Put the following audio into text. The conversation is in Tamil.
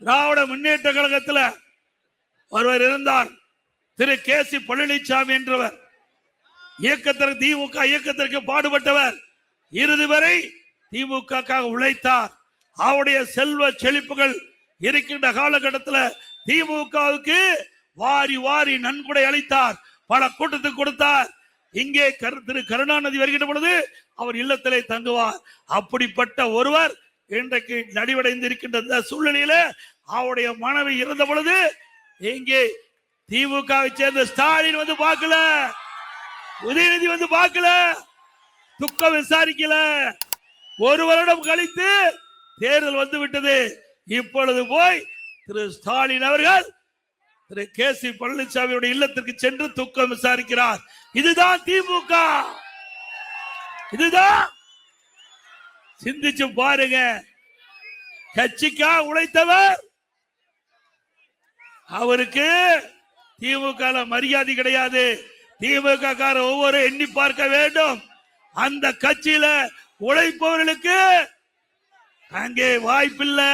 திராவிட முன்னேற்ற கழகத்தில் ஒருவர் இருந்தார், திரு கே.சி. பழனிசாமி என்றவர். இயக்கத்திற்கு திமுக இயக்கத்திற்கு பாடுபட்டவர். இறுதி வரை திமுக உழைத்தார். அவருடைய செல்வ செழிப்புகள் இருக்கின்ற காலகட்டத்தில் திமுகவுக்கு வாரி வாரி நன்கொடை அளித்தார், பல கூட்டத்துக்கு கொடுத்தார். இங்கே திரு கருணாநிதி வருகின்ற பொழுது அவர் இல்லத்திலே தங்குவார். அப்படிப்பட்ட ஒருவர் இன்றைக்கு நடிவடைந்து இருக்கின்ற சூழ்நிலையில அவருடைய மனைவி இருந்த பொழுது இங்கே திமுகவை சேர்ந்த ஸ்டாலின் வந்து பார்க்கல, உதயநிதி வந்து பார்க்கல, துக்கம் விசாரிக்கல. ஒரு வருடம் கழித்து தேர்தல் வந்து விட்டது. இப்பொழுது போய் திரு ஸ்டாலின் அவர்கள் திரு கே.சி. பழனிசாமியுடைய இல்லத்திற்கு சென்று துக்கம் விசாரிக்கிறார். இதுதான் திமுக. இதுதான். சிந்திச்சு பாருங்க. கட்சிக்கா உழைத்தவர், அவருக்கு திமுக மரியாதை கிடையாது. திமுக கார ஒவ்வொரு எண்ணி பார்க்க வேண்டும். அந்த கட்சியில உழைப்பவர்களுக்கு அங்கே வாய்ப்பில்லை.